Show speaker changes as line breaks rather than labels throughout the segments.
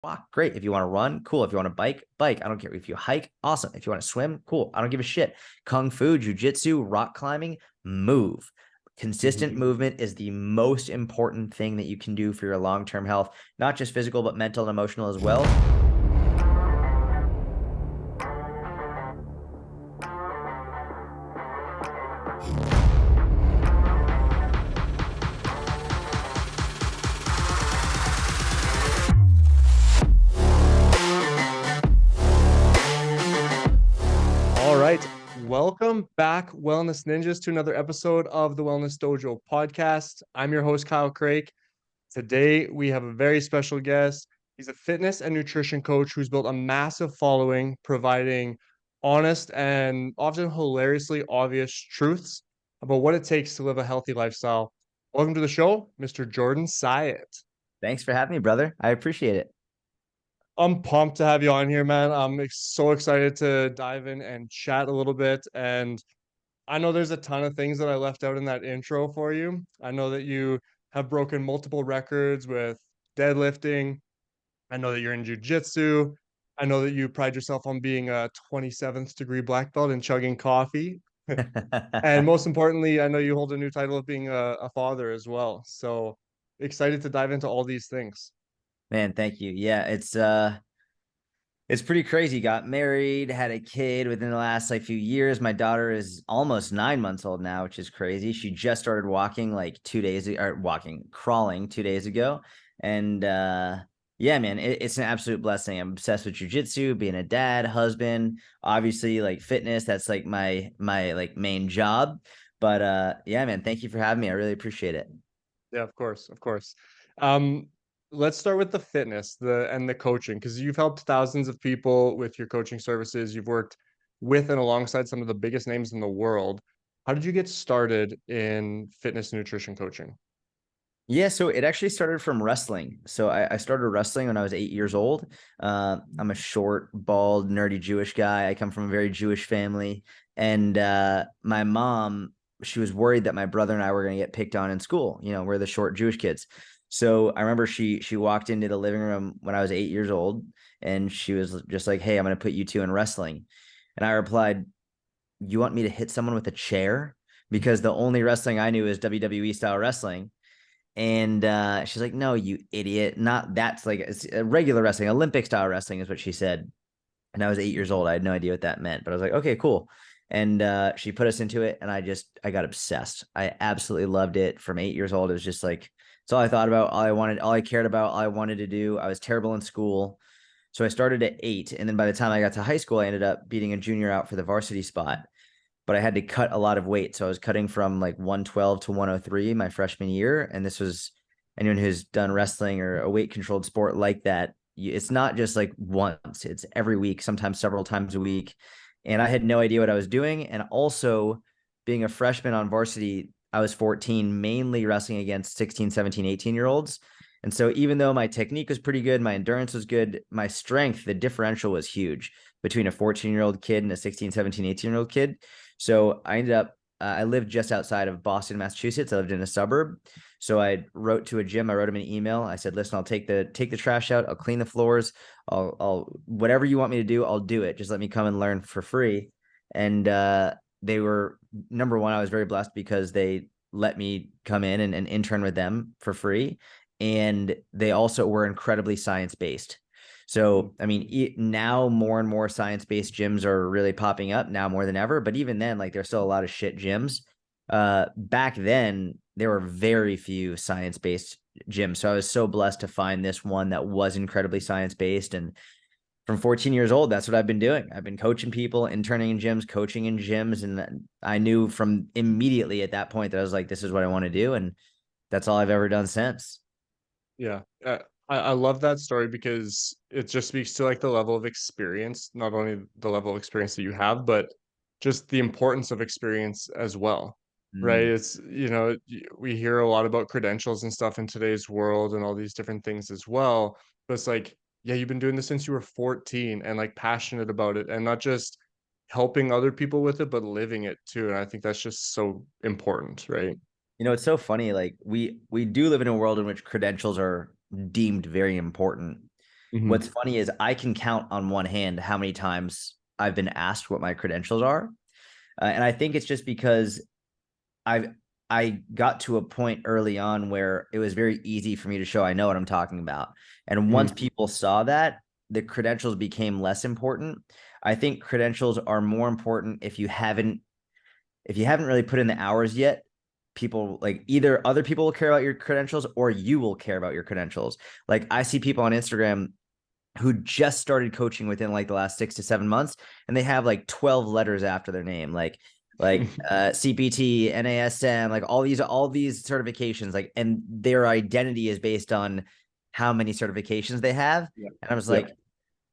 walk, great. If you want to run, cool. If you want to bike. I don't care. If you hike, awesome. If you want to swim, cool. I don't give a shit. Kung fu, jujitsu, rock climbing, move. Consistent movement is the most important thing that you can do for your long-term health, not just physical, but mental and emotional as well.
All right. Welcome back, Wellness Ninjas, to another episode of the Wellness Dojo podcast. I'm your host, Kyle Craig. Today, we have a very special guest. He's a fitness and nutrition coach who's built a massive following, providing honest and often hilariously obvious truths about what it takes to live a healthy lifestyle. Welcome to the show, Mr. Jordan Syatt.
Thanks for having me, brother. I appreciate it.
I'm pumped to have you on here, man. I'm so excited to dive in and chat a little bit. And I know there's a ton of things that I left out in that intro for you. I know that you have broken multiple records with deadlifting. I know that you're in Jiu Jitsu. I know that you pride yourself on being a 27th degree black belt and chugging coffee. And most importantly, I know you hold a new title of being a father as well. So excited to dive into all these things.
Man, thank you. Yeah, it's pretty crazy. Got married, had a kid within the last few years. My daughter is almost 9 months old now, which is crazy. She just started walking like 2 days or crawling 2 days ago. And yeah, man, it's an absolute blessing. I'm obsessed with jujitsu, being a dad, husband, obviously like fitness. That's like my like main job. But yeah, man, thank you for having me. I really appreciate it.
Yeah, of course, of course. Um, let's start with the fitness, the coaching, because you've helped thousands of people with your coaching services. You've worked with and alongside some of the biggest names in the world. How did you get started in fitness and nutrition coaching?
Yeah, so it actually started from wrestling. So I started wrestling when I was 8 years old. I'm a short, bald, nerdy Jewish guy. I come from a very Jewish family. And my mom, she was worried that my brother and I were going to get picked on in school. You know, we're the short Jewish kids. So I remember she walked into the living room when I was 8 years old, and she was just like, "Hey, I'm going to put you two in wrestling." And I replied, "You want me to hit someone with a chair?" Because the only wrestling I knew is WWE style wrestling. And she's like, "No, you idiot. Not that's like it's a regular wrestling, Olympic style wrestling is what she said." And I was 8 years old. I had no idea what that meant, but I was like, okay, cool. And she put us into it, and I got obsessed. I absolutely loved it. From 8 years old, it was just like, it's all I thought about, all I wanted, all I cared about, all I wanted to do. I was terrible in school. So I started at 8. And then by the time I got to high school, I ended up beating a junior out for the varsity spot. But I had to cut a lot of weight. So I was cutting from like 112 to 103 my freshman year. And this was anyone who's done wrestling or a weight controlled sport like that. It's not just like once, it's every week, sometimes several times a week. And I had no idea what I was doing. And also, being a freshman on varsity, I was 14, mainly wrestling against 16, 17, 18-year-olds. And so even though my technique was pretty good, my endurance was good, my strength, the differential was huge between a 14-year-old kid and a 16, 17, 18-year-old kid. So I ended up, I lived just outside of Boston, Massachusetts. I lived in a suburb. So I wrote to a gym. I wrote him an email. I said, "Listen, I'll take the trash out. I'll clean the floors. I'll whatever you want me to do, I'll do it. Just let me come and learn for free." And they were, number one, I was very blessed because they let me come in and intern with them for free. And they also were incredibly science-based. So, I mean, now more and more science-based gyms are really popping up now more than ever. But even then, like, there's still a lot of shit gyms. Back then, there were very few science-based gyms. So I was so blessed to find this one that was incredibly science-based. And from 14 years old, that's what I've been doing. I've been coaching people, interning in gyms, coaching in gyms. And I knew from immediately at that point that I was like, this is what I want to do. And that's all I've ever done since.
Yeah, I love that story because it just speaks to like the level of experience, not only the level of experience that you have, but just the importance of experience as well, right?
Mm.
It's, we hear a lot about credentials and stuff in today's world and all these different things as well. But it's like, yeah, you've been doing this since you were 14 and like passionate about it and not just helping other people with it, but living it too. And I think that's just so important, right?
You know, it's so funny. Like we do live in a world in which credentials are deemed very important.
Hmm.
What's funny is I can count on one hand how many times I've been asked what my credentials are. And I think it's just because I I got to a point early on where it was very easy for me to show I know what I'm talking about. And once
Hmm.
people saw that, the credentials became less important. I think credentials are more important if you haven't really put in the hours yet. People like either other people will care about your credentials or you will care about your credentials. Like I see people on Instagram who just started coaching within like the last 6 to 7 months, and they have like 12 letters after their name, like CPT, NASM, like all these certifications, like, and their identity is based on how many certifications they have.
Yeah.
And I was
Yeah.
like,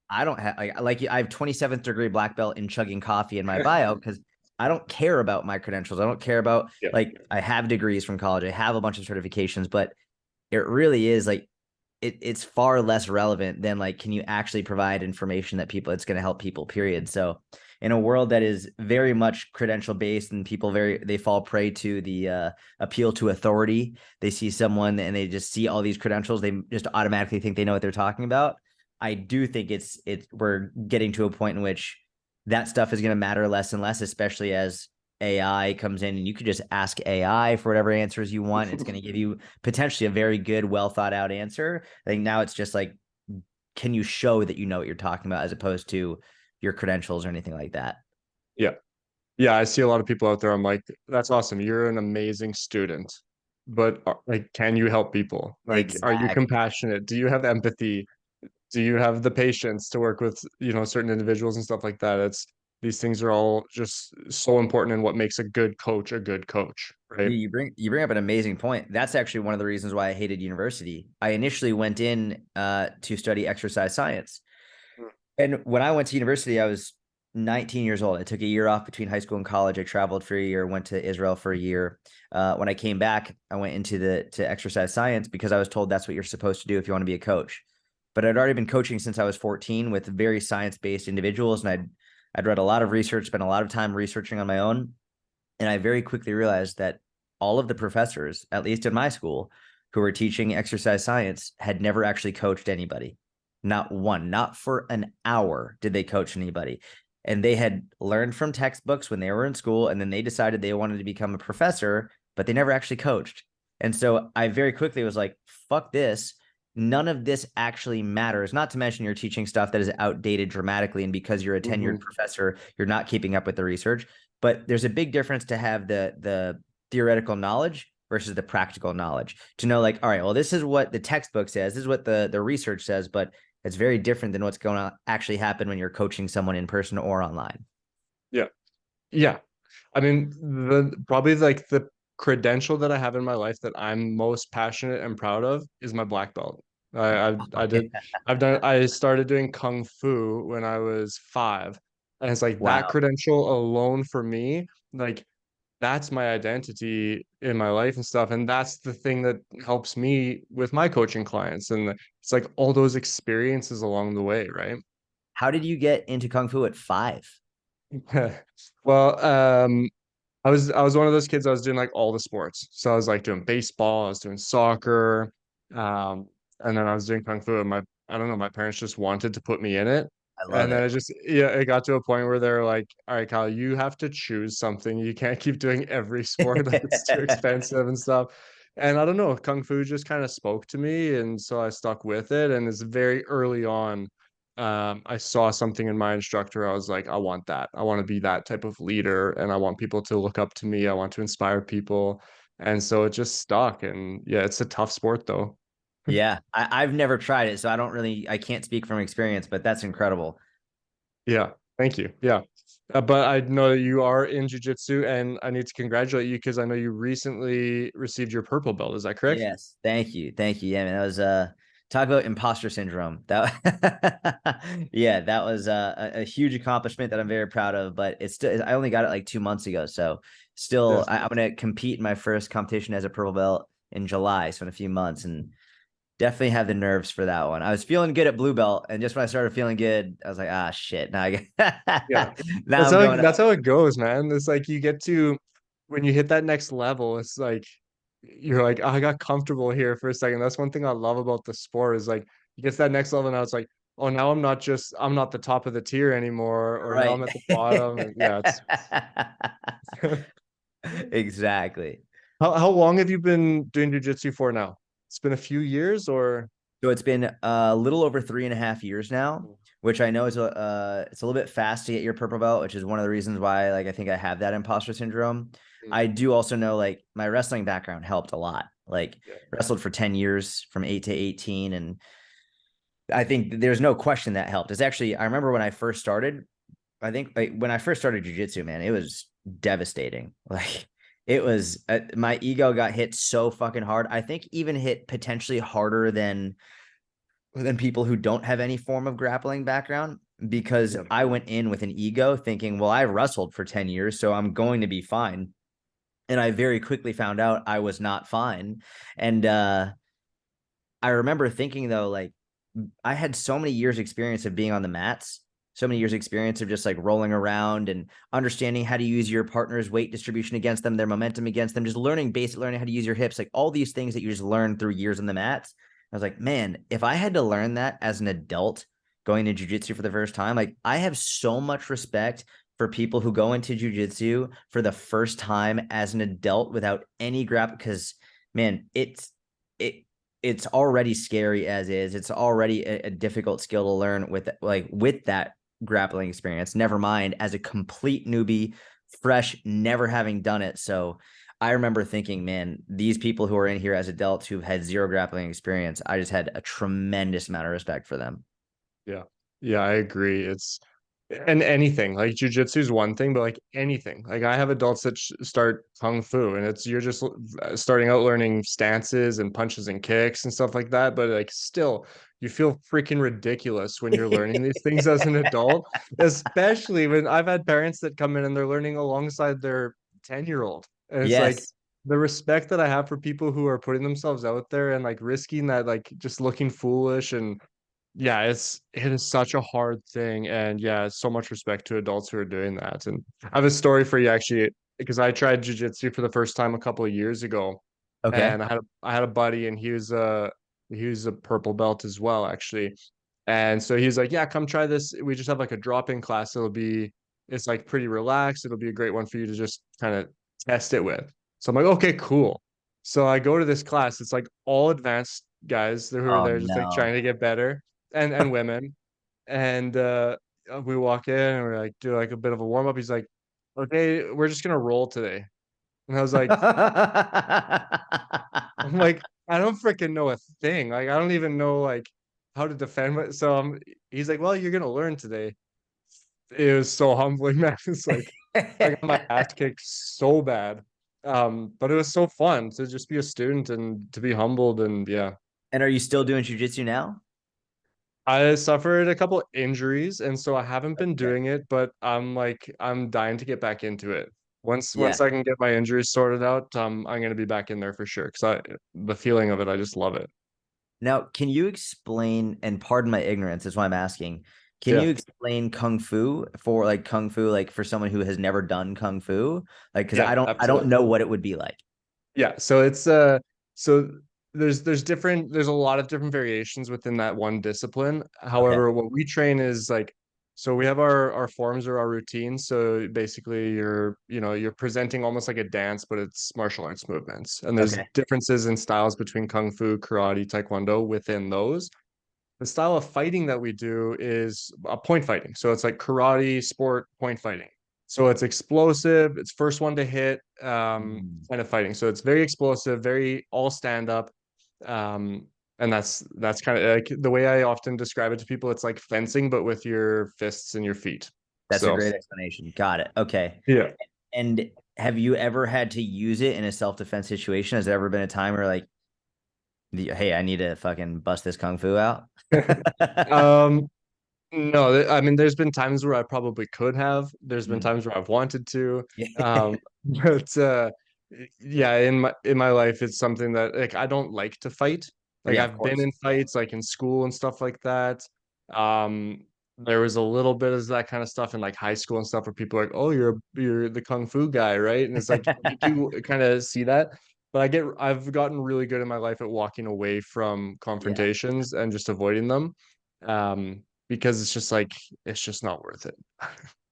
I don't have like I have 27th degree black belt in chugging coffee in my bio because I don't care about my credentials. I don't care about
Yeah.
like I have degrees from college. I have a bunch of certifications, but it really is like it's far less relevant than like can you actually provide information that people it's going to help people, period. So in a world that is very much credential based and people they fall prey to the appeal to authority, they see someone and they just see all these credentials, they just automatically think they know what they're talking about. I do think it's we're getting to a point in which that stuff is going to matter less and less, especially as AI comes in and you could just ask AI for whatever answers you want. It's going to give you potentially a very good, well thought out answer. I think now it's just like, can you show that you know what you're talking about as opposed to your credentials or anything like that?
Yeah. Yeah, I see a lot of people out there. I'm like, that's awesome. You're an amazing student, but like, can you help people? Like, are you
Exactly.
compassionate? Do you have empathy? Do you have the patience to work with, certain individuals and stuff like that? It's these things are all just so important in what makes a good coach, right?
You bring up an amazing point. That's actually one of the reasons why I hated university. I initially went in to study exercise science.
Mm.
And when I went to university, I was 19 years old. I took a year off between high school and college. I traveled for a year, went to Israel for a year. When I came back, I went into the to exercise science because I was told that's what you're supposed to do if you want to be a coach. But I'd already been coaching since I was 14 with very science-based individuals, and I'd read a lot of research, spent a lot of time researching on my own, and I very quickly realized that all of the professors, at least in my school, who were teaching exercise science had never actually coached anybody. Not one, not for an hour did they coach anybody. And they had learned from textbooks when they were in school, and then they decided they wanted to become a professor, but they never actually coached. And so I very quickly was like, fuck this. None of this actually matters. Not to mention you're teaching stuff that is outdated dramatically. And because you're a tenured
Hmm.
professor, you're not keeping up with the research. But there's a big difference to have the theoretical knowledge versus the practical knowledge, to know like, all right, well, this is what the textbook says, this is what the research says, but it's very different than what's going to actually happen when you're coaching someone in person or online.
Yeah. Yeah. I mean, the probably like the credential that I have in my life that I'm most passionate and proud of is my black belt. I started doing kung fu when I was 5. And it's like that
Wow.
credential alone for me, like that's my identity in my life and stuff. And that's the thing that helps me with my coaching clients. And it's like all those experiences along the way, right?
How did you get into kung fu at 5?
Well, I was one of those kids. I was doing like all the sports. So I was like doing baseball, I was doing soccer, and then I was doing kung fu. And I don't know, my parents just wanted to put me in it.
I love
And then
it.
it got to a point where they're like, "All right, Kyle, you have to choose something. You can't keep doing every sport. Like it's too expensive and stuff." And I don't know, kung fu just kind of spoke to me, and so I stuck with it. And it's very early on I saw something in my instructor. I was like, I want that. I want to be that type of leader and I want people to look up to me. I want to inspire people. And so it just stuck. And yeah, it's a tough sport though.
Yeah, I've never tried it, so I can't speak from experience, but that's incredible.
Yeah, thank you. Yeah. But I know that you are in jiu-jitsu and I need to congratulate you because I know you recently received your purple belt. Is that correct?
Yes, thank you, thank you. Yeah, man, that was talk about imposter syndrome. That yeah, that was a huge accomplishment that I'm very proud of. But it's still I only got it like 2 months ago, so still
Yes.
I'm gonna compete in my first competition as a purple belt in July, so in a few months, and definitely have the nerves for that one. I was feeling good at blue belt, and just when I started feeling good, I was like, ah, shit. Now
Yeah.
now I'm going
That's
up.
how it goes, man. It's like you get to when you hit that next level, it's like you're like, oh, I got comfortable here for a second. That's one thing I love about the sport is like it gets that next level. Now it's like, oh, now I'm not the top of the tier anymore, or now
Right.
I'm at the bottom. And yeah, it's
Exactly.
how long have you been doing jujitsu for now? It's been a few years or
So it's been a little over 3.5 years now, which I know is it's a little bit fast to get your purple belt, which is one of the reasons why like I think I have that imposter syndrome.
Mm.
I do also know like my wrestling background helped a lot. Like
Yeah.
wrestled for 10 years from 8 to 18, and I think there's no question that helped. It's actually I remember when I first started, I think like when I first started jujitsu, man, it was devastating. Like it was my ego got hit so fucking hard. I think even hit potentially harder than people who don't have any form of grappling background, because
Yeah.
I went in with an ego thinking, well, I wrestled for 10 years, so I'm going to be fine. And I very quickly found out I was not fine. And I remember thinking though, like I had so many years experience of being on the mats, so many years experience of just like rolling around and understanding how to use your partner's weight distribution against them, their momentum against them, just learning how to use your hips, like all these things that you just learn through years on the mats. I was like, man, if I had to learn that as an adult going to jujitsu for the first time, like I have so much respect for people who go into jujitsu for the first time as an adult without any grab, because man, it it's already scary as is. It's already a difficult skill to learn with that grappling experience. Never mind as a complete newbie, fresh, never having done it. So I remember thinking, man, these people who are in here as adults who've had zero grappling experience, I just had a tremendous amount of respect for them.
Yeah. Yeah, I agree. It's and anything like jujitsu is one thing, but like anything, like I have adults that start kung fu, and it's you're just starting out learning stances and punches and kicks and stuff like that. But like still, you feel freaking ridiculous when you're learning these things as an adult, especially when I've had parents that come in and they're learning alongside their 10-year-old, and it's like
Yes.
the respect that I have for people who are putting themselves out there and like risking that, like just looking foolish and yeah, it is such a hard thing, and yeah, so much respect to adults who are doing that. And I have a story for you actually, because I tried jujitsu for the first time a couple of years ago,
Okay.
and I had a buddy, and he was a purple belt as well, actually. And so he's like, "Yeah, come try this. We just have like a drop-in class. It's like pretty relaxed. It'll be a great one for you to just kind of test it with." So I'm like, "Okay, cool." So I go to this class. It's like all advanced guys who are
Oh
there just like
no.
trying to get better and women. And we walk in and we're like do like a bit of a warm up. He's like, "Okay, we're just gonna roll today." And I was like, I'm like, I don't freaking know a thing. Like, I don't even know like how to defend so he's like, "Well, you're gonna learn today." It was so humbling, man. It's like I got my ass kicked so bad. But it was so fun to just be a student and to be humbled and yeah.
And are you still doing jujitsu now?
I suffered a couple injuries, and so I haven't been
Okay.
doing it, but I'm dying to get back into it.
Yeah.
Once I can get my injuries sorted out, I'm gonna be back in there for sure. Because I the feeling of it, I just love it.
Now, can you explain, and pardon my ignorance, is why I'm asking, can
Yeah,
you explain kung fu, like for someone who has never done kung fu? Like, because
yeah,
I don't
absolutely.
know what it would be like.
Yeah, so it's so there's a lot of different variations within that one discipline.
Okay.
However, what we train is like so we have our forms or our routines. So basically you're presenting almost like a dance, but it's martial arts movements. And there's
Okay.
differences in styles between kung fu, karate, taekwondo within those. The style of fighting that we do is point fighting. So it's like karate, sport, point fighting. So it's explosive. It's first one to hit
Mm.
kind of fighting. So it's very explosive, very all stand up. And that's kind of like the way I often describe it to people. It's like fencing, but with your fists and your feet.
That's a
So
great explanation. Got it. Okay.
yeah.
And have you ever had to use it in a self-defense situation? Has there ever been a time where like, hey, I need to fucking bust this kung fu out?
Um, No, I mean, there's been times where I probably could have. There's been
Mm.
times where I've wanted to.
Yeah.
But yeah, in my life, it's something that like I don't like to fight. Like
Yeah, of
I've been
course.
in fights, like in school and stuff like that. There was a little bit of that kind of stuff in like high school and stuff where people are like, "Oh, you're the kung fu guy, right?" And it's like you do kind of see that. but I've gotten really good in my life at walking away from
Yeah.
confrontations and just avoiding them. Because it's just like it's just not worth it.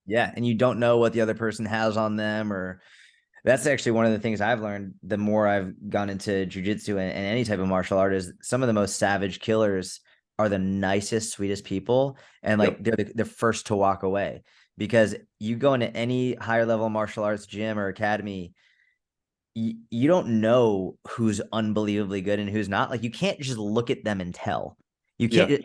Yeah. And you don't know what the other person has on them, or that's actually one of the things I've learned the more I've gone into jujitsu and any type of martial art is some of the most savage killers are the nicest, sweetest people. And
Yep.
like they're the first to walk away because you go into any higher level martial arts gym or academy, you don't know who's unbelievably good and who's not. Like you can't just look at them and tell. You
Yeah.
can't.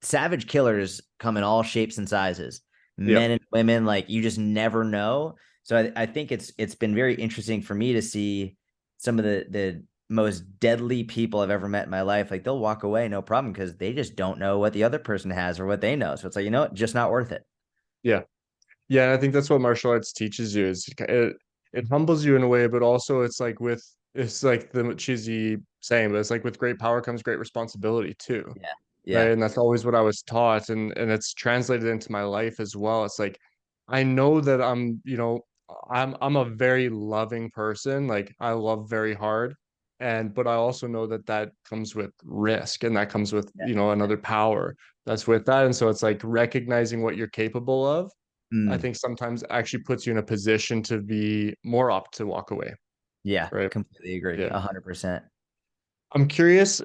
Savage killers come in all shapes and sizes,
Yep.
men and women. Like you just never know. So I think it's been very interesting for me to see some of the most deadly people I've ever met in my life. Like they'll walk away no problem because they just don't know what the other person has or what they know. So it's like, you know what, just not worth it.
Yeah. Yeah, and I think that's what martial arts teaches you is it humbles you in a way, but also it's like the cheesy saying, but it's like with great power comes great responsibility too.
Yeah.
Right.
Yeah.
And that's always what I was taught. And it's translated into my life as well. It's like I know that I'm a very loving person. Like I love very hard. But I also know that that comes with risk and that comes with,
Yeah.
another power that's with that. And so it's like recognizing what you're capable of, I
Mm,
think sometimes actually puts you in a position to be more apt to walk away.
yeah.
Right.
Completely agree.
Yeah.
100%.
I'm curious,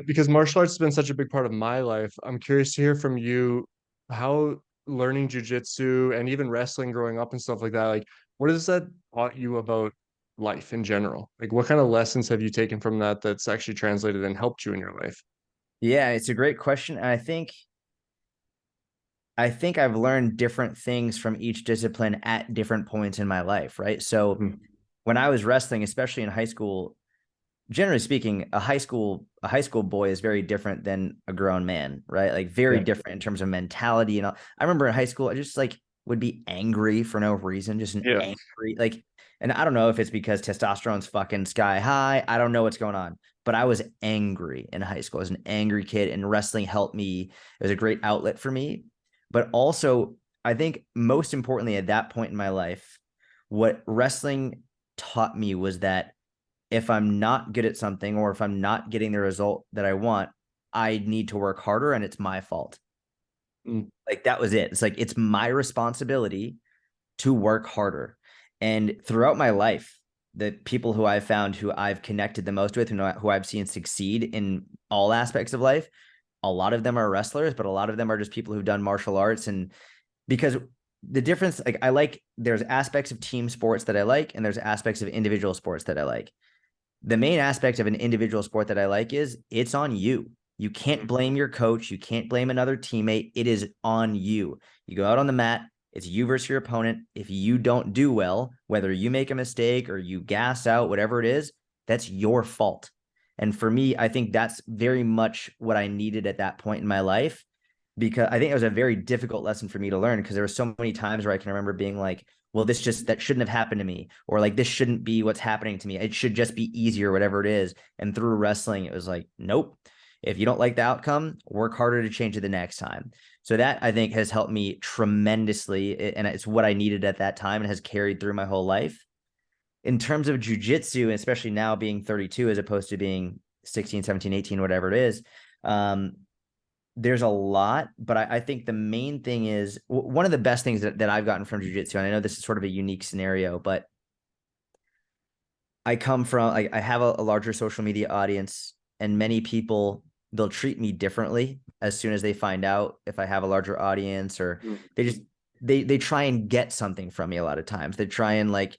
because martial arts has been such a big part of my life. I'm curious to hear from you how learning jujitsu and even wrestling growing up and stuff like that, like what has that taught you about life in general? Like what kind of lessons have you taken from that that's actually translated and helped you in your life?
Yeah, it's a great question. And I think I've learned different things from each discipline at different points in my life, right? So
Mhm.
when I was wrestling, especially in high school, generally speaking, a high school boy is very different than a grown man, right? Like very
Yeah.
different in terms of mentality and all. I remember in high school, I just like would be angry for no reason, just an
Yeah.
angry like, and I don't know if it's because testosterone's fucking sky high. I don't know what's going on, but I was angry in high school. I was an angry kid, and wrestling helped me. It was a great outlet for me, but also I think most importantly at that point in my life, what wrestling taught me was that if I'm not good at something or if I'm not getting the result that I want, I need to work harder and it's my fault.
Mm.
Like that was it. It's like it's my responsibility to work harder. And throughout my life, the people who I've found who I've connected the most with, who I've seen succeed in all aspects of life, a lot of them are wrestlers, but a lot of them are just people who've done martial arts. And because the difference, like there's aspects of team sports that I like, and there's aspects of individual sports that I like. The main aspect of an individual sport that I like is it's on you. You can't blame your coach. You can't blame another teammate. It is on you. You go out on the mat. It's you versus your opponent. If you don't do well, whether you make a mistake or you gas out, whatever it is, that's your fault. And for me, I think that's very much what I needed at that point in my life, because I think it was a very difficult lesson for me to learn, because there were so many times where I can remember being like, well, that shouldn't have happened to me, or like this shouldn't be what's happening to me. It should just be easier, whatever it is. And through wrestling, it was like, nope. If you don't like the outcome, work harder to change it the next time. So that I think has helped me tremendously. And it's what I needed at that time and has carried through my whole life. In terms of jujitsu, especially now being 32 as opposed to being 16, 17, 18, whatever it is, um, there's a lot, but I think the main thing is one of the best things that I've gotten from jujitsu. And I know this is sort of a unique scenario, but I have a larger social media audience, and many people, they'll treat me differently as soon as they find out if I have a larger audience, or
Mm.
they just, they try and get something from me a lot of times. They try and like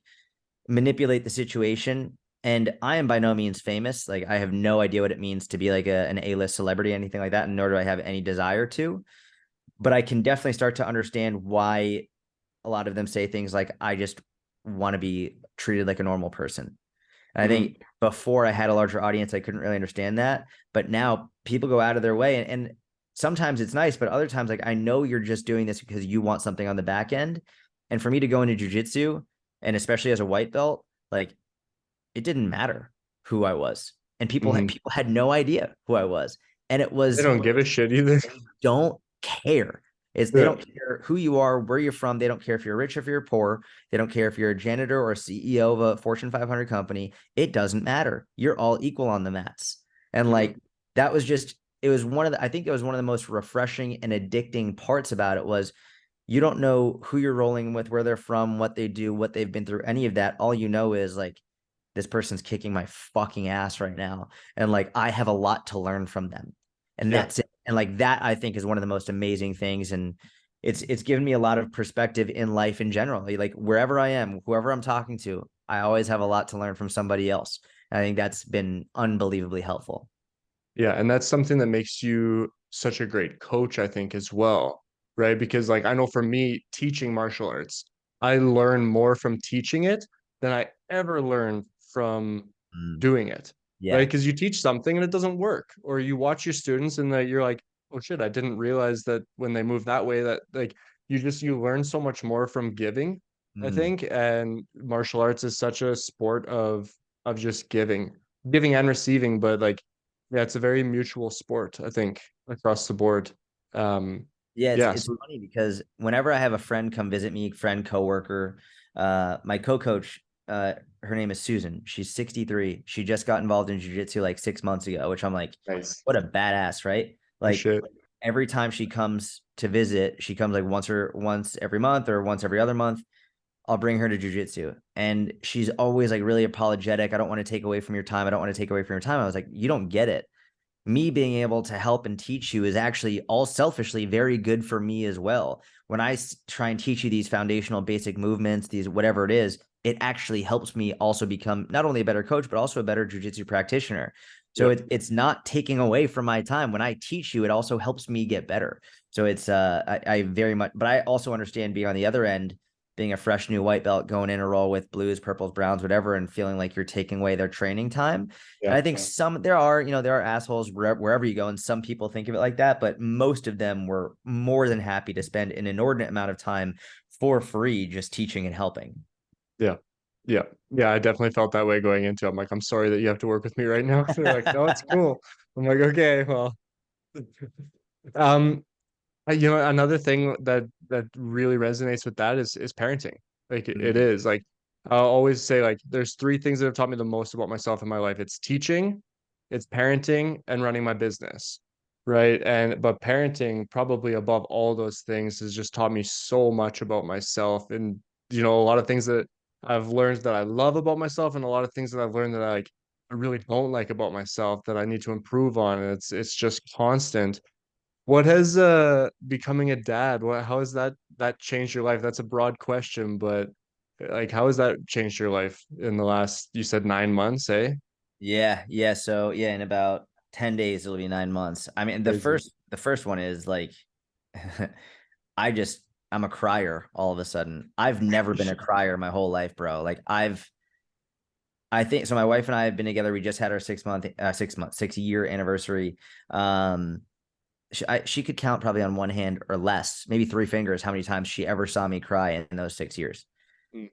manipulate the situation. And I am by no means famous. Like I have no idea what it means to be like an A-list celebrity, anything like that, and nor do I have any desire to. But I can definitely start to understand why a lot of them say things like, I just want to be treated like a normal person. And I
Mhm.
think before I had a larger audience, I couldn't really understand that. But now people go out of their way, and sometimes it's nice, but other times, like, I know you're just doing this because you want something on the back end. And for me to go into jujitsu, and especially as a white belt, like it didn't matter who I was. And
Mhm.
people had no idea who I was. And it
They
was,
don't give a shit either.
they don't care. Is they
Yeah.
don't care who you are, where you're from. They don't care if you're rich or if you're poor. They don't care if you're a janitor or a CEO of a Fortune 500 company. It doesn't matter. You're all equal on the mats. And
Mhm.
like that was just it was one of the I think it was one of the most refreshing and addicting parts about it was you don't know who you're rolling with, where they're from, what they do, what they've been through, any of that. All you know is like this person's kicking my fucking ass right now. And like I have a lot to learn from them. And
Yeah.
that's it. And like that I think is one of the most amazing things. And it's given me a lot of perspective in life in general. Like wherever I am, whoever I'm talking to, I always have a lot to learn from somebody else. And I think that's been unbelievably helpful.
Yeah, and that's something that makes you such a great coach, I think, as well, right? Because like I know for me, teaching martial arts, I learn more from teaching it than I ever learned from
Mm,
doing it, right?
yeah.
Because you teach something and it doesn't work, or you watch your students and that you're like, oh shit, I didn't realize that when they move that way, that like you learn so much more from giving, I
Mm.
think. And martial arts is such a sport of just giving and receiving, but like yeah, it's a very mutual sport, I think, across the board. Um,
Yeah,
yeah,
it's
so
funny because whenever I have a friend come visit me, friend, coworker, my co-coach, her name is Susan. She's 63. She just got involved in jiu-jitsu like 6 months ago, which I'm like,
nice.
what a badass, right?
For
Like
shit.
every time she comes to visit, she comes like once every month or once every other month. I'll bring her to jujitsu. And she's always like really apologetic. I don't want to take away from your time. I don't want to take away from your time. I was like, you don't get it. Me being able to help and teach you is actually all selfishly very good for me as well. When I try and teach you these foundational basic movements, these whatever it is, it actually helps me also become not only a better coach, but also a better jujitsu practitioner. So
Yep.
it's not taking away from my time. When I teach you, it also helps me get better. So it's I very much, but I also understand being on the other end, being a fresh new white belt, going in a role with blues, purples, browns, whatever, and feeling like you're taking away their training time.
Yeah.
And I think there are assholes wherever you go, and some people think of it like that, but most of them were more than happy to spend an inordinate amount of time for free just teaching and helping.
Yeah. Yeah. Yeah. I definitely felt that way going into it. I'm like, I'm sorry that you have to work with me right now. They're like, no, it's cool. I'm like, okay, well. Um, another thing that really resonates with that is parenting. Like it
Mm,
is. Like I'll always say like there's three things that have taught me the most about myself in my life. It's teaching, it's parenting, and running my business. Right. And but parenting, probably above all those things, has just taught me so much about myself and a lot of things that I've learned that I love about myself and a lot of things that I've learned that I really don't like about myself that I need to improve on. And it's just constant. What has becoming a dad, how has that changed your life? That's a broad question, but like how has that changed your life in the last, you said 9 months, eh?
yeah, yeah. So yeah, in about 10 days it'll be 9 months. I mean, the
Crazy.
first one is like I just I'm a crier all of a sudden. I've never been a crier my whole life, bro. Like I think so. My wife and I have been together. We just had our 6 year anniversary. Um, she could count probably on one hand or less, maybe three fingers, how many times she ever saw me cry in those 6 years.
Mm.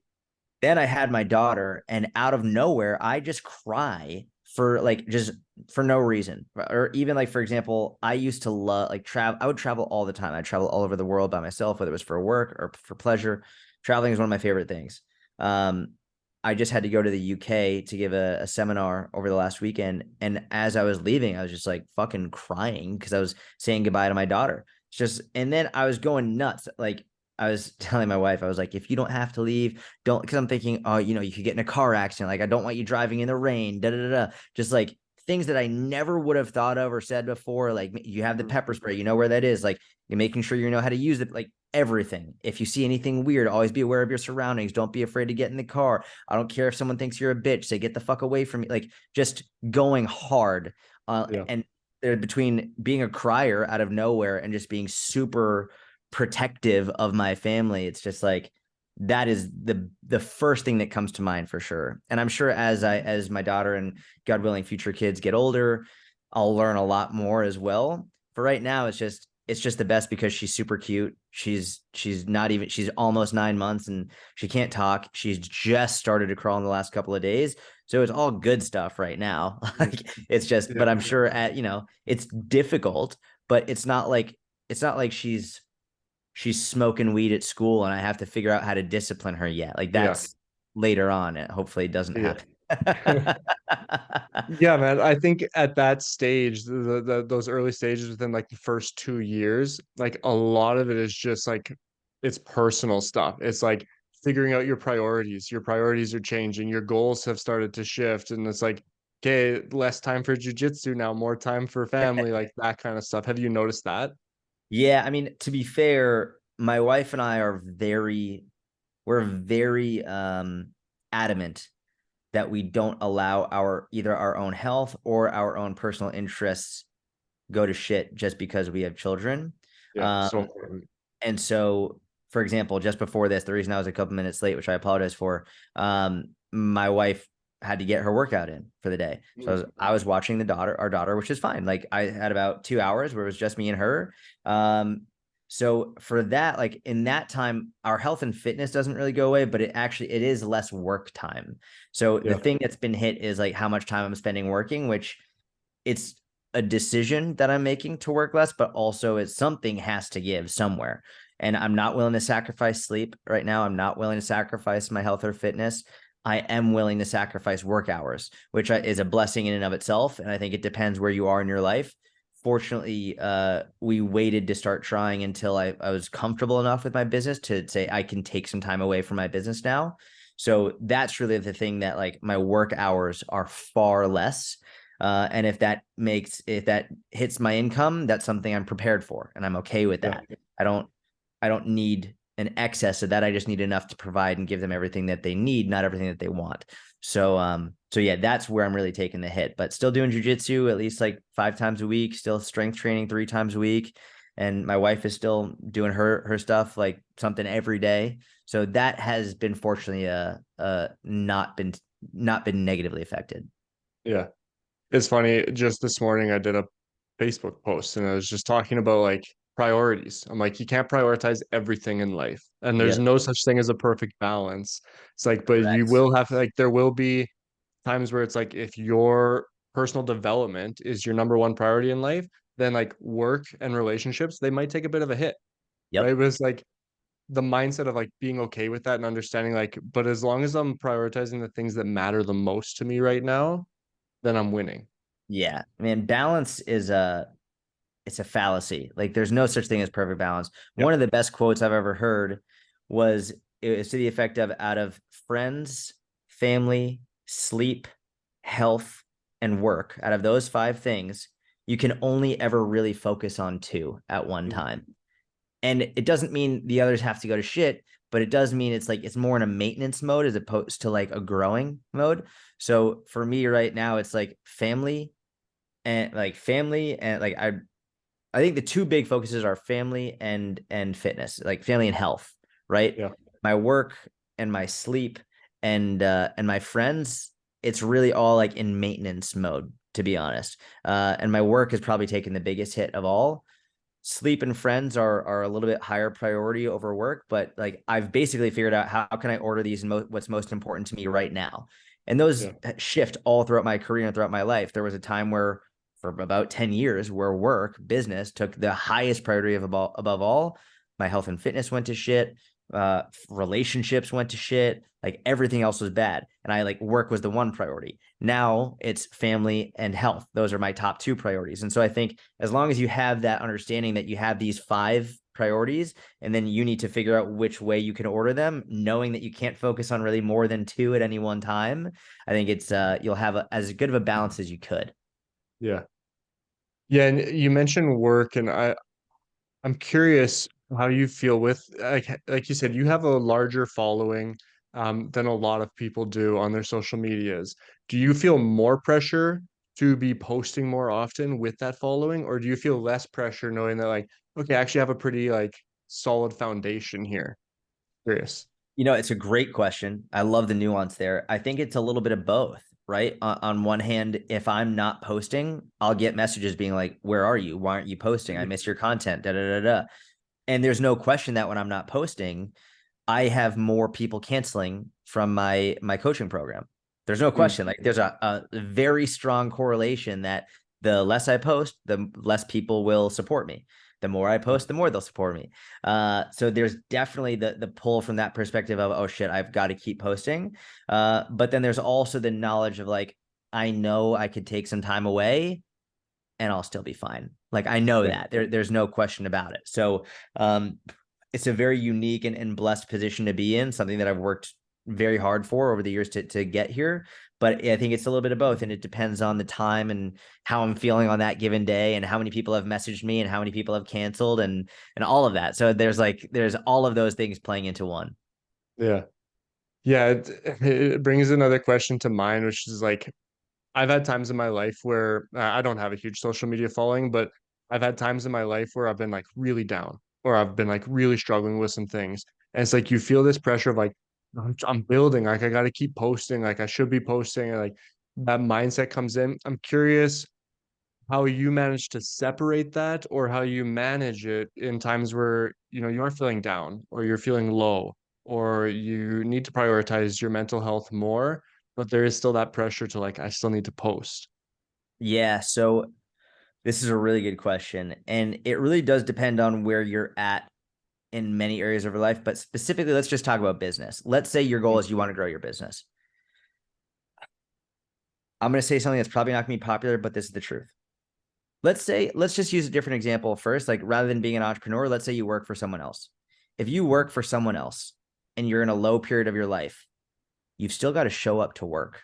Then I had my daughter, and out of nowhere, I just cry for like just for no reason. Or even like, for example, I used to love like travel. I would travel all the time. I'd travel all over the world by myself, whether it was for work or for pleasure. Traveling is one of my favorite things. Um, I just had to go to the UK to give a seminar over the last weekend. And as I was leaving, I was just like fucking crying because I was saying goodbye to my daughter. It's just, and then I was going nuts. Like I was telling my wife, I was like, if you don't have to leave, don't, because I'm thinking, oh, you could get in a car accident. Like, I don't want you driving in the rain, da da da. Just like things that I never would have thought of or said before. Like, you have the
Mm.
pepper spray, you know where that is. Like, you're making sure you know how to use it. Like, everything. If you see anything weird, always be aware of your surroundings. Don't be afraid to get in the car. I don't care if someone thinks you're a bitch. Say, get the fuck away from me. Like, just going hard.
Yeah.
And between being a crier out of nowhere and just being super protective of my family, it's just like that is the first thing that comes to mind for sure. And I'm sure as my daughter and God willing future kids get older, I'll learn a lot more as well. For right now, it's just the best because she's super cute. She's not even she's almost 9 months and she can't talk. She's just started to crawl in the last couple of days. So it's all good stuff right now.
Mhm.
Like it's just,
Yeah.
but I'm sure it's difficult, but it's not like she's she's smoking weed at school and I have to figure out how to discipline her yet. Like
Yeah.
that's later on. And hopefully it doesn't
Yeah.
happen.
Yeah, man. I think at that stage, those early stages within like the first 2 years, like a lot of it is just like it's personal stuff. It's like figuring out your priorities. Your priorities are changing. Your goals have started to shift, and it's like, okay, less time for jujitsu now, more time for family, like that kind of stuff. Have you noticed that?
Yeah, I mean, to be fair, my wife and I we're very adamant that we don't allow our either our own health or our own personal interests go to shit just because we have children.
Yeah,
Um,
so important.
and so, for example, just before this, the reason I was a couple minutes late, which I apologize for, my wife had to get her workout in for the day. So I was watching our daughter, which is fine. Like I had about 2 hours where it was just me and her. Um, so for that, like in that time, our health and fitness doesn't really go away, but it is less work time. So the
Yeah,
thing that's been hit is like how much time I'm spending working, which it's a decision that I'm making to work less, but also it's something has to give somewhere. And I'm not willing to sacrifice sleep right now. I'm not willing to sacrifice my health or fitness. I am willing to sacrifice work hours, which is a blessing in and of itself. And I think it depends where you are in your life. Fortunately, we waited to start trying until I was comfortable enough with my business to say I can take some time away from my business now. So that's really the thing that like my work hours are far less, and if that hits my income, that's something I'm prepared for, and I'm okay with
yeah,
that. I don't I don't need an excess of that. I just need enough to provide and give them everything that they need, not everything that they want. So yeah, that's where I'm really taking the hit. But still doing jujitsu at least like 5 times a week. Still strength training 3 times a week, and my wife is still doing her stuff like something every day. So that has been fortunately not been negatively affected.
yeah. It's funny, just this morning I did a Facebook post and I was just talking about like priorities. I'm like, you can't prioritize everything in life. And there's
Yep.
no such thing as a perfect balance. It's like, but you
Correct.
will have like there will be times where it's like if your personal development is your number one priority in life, then like work and relationships, they might take a bit of a hit.
Yep.
Right. But it's like the mindset of like being okay with that and understanding like, but as long as I'm prioritizing the things that matter the most to me right now, then I'm winning.
Yeah. I mean, balance is it's a fallacy. Like there's no such thing as perfect balance.
Yeah.
One of the best quotes I've ever heard was it was to the effect of out of friends, family, sleep, health, and work, out of those five things, you can only ever really focus on two at one time. And it doesn't mean the others have to go to shit, but it does mean it's like it's more in a maintenance mode as opposed to like a growing mode. So for me right now, it's like family and like I think the two big focuses are family and fitness, like family and health, right?
Yeah.
My work and my sleep and my friends, it's really all like in maintenance mode, to be honest. And my work has probably taken the biggest hit of all. Sleep and friends are a little bit higher priority over work, but like I've basically figured out how can I order these and what's most important to me right now. And those
Yeah.
shift all throughout my career and throughout my life. There was a time where for about 10 years where work, business took the highest priority of above all. My health and fitness went to shit. Relationships went to shit. Like everything else was bad. And I like work was the one priority. Now it's family and health. Those are my top two priorities. And so I think as long as you have that understanding that you have these five priorities and then you need to figure out which way you can order them, knowing that you can't focus on really more than two at any one time, I think it's you'll have as good of a balance as you could.
Yeah. Yeah, and you mentioned work, and I'm curious how you feel with like you said, you have a larger following than a lot of people do on their social medias. Do you feel more pressure to be posting more often with that following, or do you feel less pressure knowing that like, okay, I actually have a pretty like solid foundation here? Curious.
It's a great question. I love the nuance there. I think it's a little bit of both, right? On one hand, if I'm not posting, I'll get messages being like, "Where are you? Why aren't you posting? I miss your content." Da da da da. And there's no question that when I'm not posting, I have more people canceling from my coaching program. There's no
Mm,
question. Like there's a very strong correlation that the less I post, the less people will support me. The more I post, the more they'll support me. So there's definitely the pull from that perspective of, oh shit, I've got to keep posting. But then there's also the knowledge of like, I know I could take some time away and I'll still be fine. Like I know
Yeah.
that there's no question about it. So it's a very unique and blessed position to be in, something that I've worked very hard for over the years to get here. But I think it's a little bit of both, and it depends on the time and how I'm feeling on that given day, and how many people have messaged me, and how many people have canceled, and all of that. So there's all of those things playing into one.
Yeah. Yeah, it brings another question to mind, which is like I've had times in my life where I don't have a huge social media following, but I've had times in my life where I've been like really down or I've been like really struggling with some things. And it's like you feel this pressure of like, I'm building, like I got to keep posting, like I should be posting, and like that mindset comes in. I'm curious how you manage to separate that or how you manage it in times where, you are feeling down or you're feeling low or you need to prioritize your mental health more, but there is still that pressure to like, I still need to post.
Yeah. So this is a really good question, and it really does depend on where you're at in many areas of your life. But specifically, let's just talk about business. Let's say your goal
Mm.
is you want to grow your business. I'm going to say something that's probably not going to be popular, but this is the truth. Let's just use a different example first. Like rather than being an entrepreneur, let's say you work for someone else. If you work for someone else and you're in a low period of your life, you've still got to show up to work.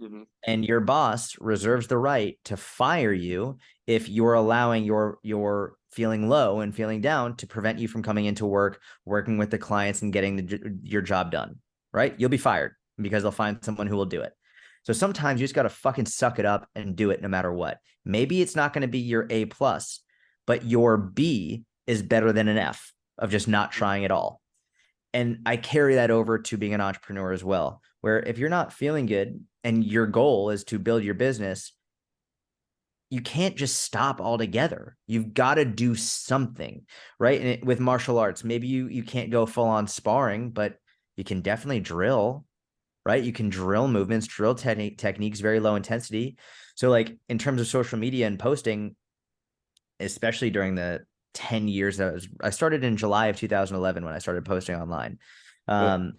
Mhm.
And your boss reserves the right to fire you if you're allowing your feeling low and feeling down to prevent you from coming into work, working with the clients and getting your job done, right? You'll be fired because they'll find someone who will do it. So sometimes you just got to fucking suck it up and do it no matter what. Maybe it's not going to be your A plus, but your B is better than an F of just not trying at all. And I carry that over to being an entrepreneur as well, where if you're not feeling good and your goal is to build your business, you can't just stop altogether. You've got to do something, right? And with martial arts, maybe you can't go full on sparring, but you can definitely drill, right? You can drill movements, drill techniques, very low intensity. So like in terms of social media and posting, especially during the 10 years I started in July of 2011 when I started posting online.
Yeah.
Um,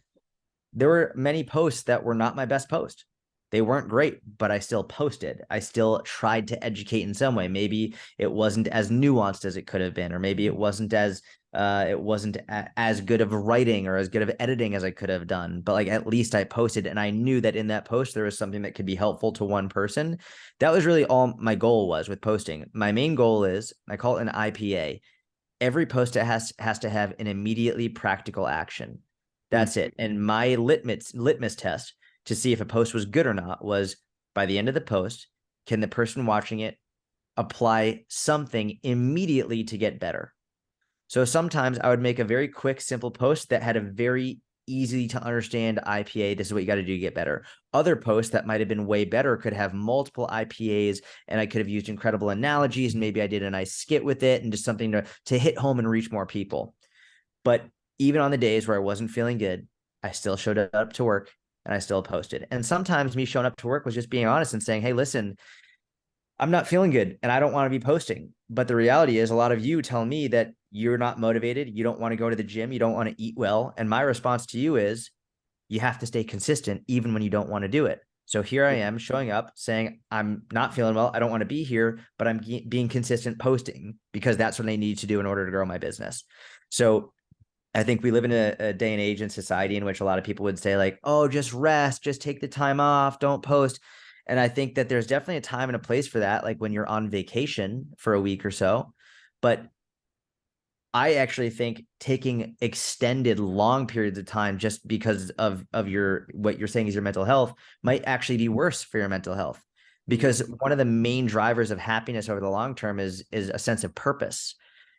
there were many posts that were not my best post. They weren't great, but I still posted. I still tried to educate in some way. Maybe it wasn't as nuanced as it could have been, or maybe it wasn't as good of writing or as good of editing as I could have done. But like at least I posted, and I knew that in that post there was something that could be helpful to one person. That was really all my goal was with posting. My main goal is I call it an IPA. Every post has to have an immediately practical action.
Mm.
That's it. And my litmus test to see if a post was good or not was by the end of the post, can the person watching it apply something immediately to get better? So sometimes I would make a very quick, simple post that had a very easy to understand IPA. This is what you got to do to get better. Other posts that might have been way better could have multiple IPAs, and I could have used incredible analogies. And maybe I did a nice skit with it and just something to hit home and reach more people. But even on the days where I wasn't feeling good, I still showed up to work and I still posted. And sometimes me showing up to work was just being honest and saying, hey, listen, I'm not feeling good and I don't want to be posting. But the reality is, a lot of you tell me that you're not motivated. You don't want to go to the gym. You don't want to eat well. And my response to you is, you have to stay consistent even when you don't want to do it. So here I am showing up saying, I'm not feeling well. I don't want to be here, but I'm being consistent posting because that's what I need to do in order to grow my business. So I think we live in a day and age in society in which a lot of people would say like, oh, just rest, just take the time off, don't post. And I think that there's definitely a time and a place for that, like when you're on vacation for a week or so. But I actually think taking extended long periods of time just because of your what you're saying is your mental health might actually be worse for your mental health.
Mhm.
Because one of the main drivers of happiness over the long term is a sense of purpose.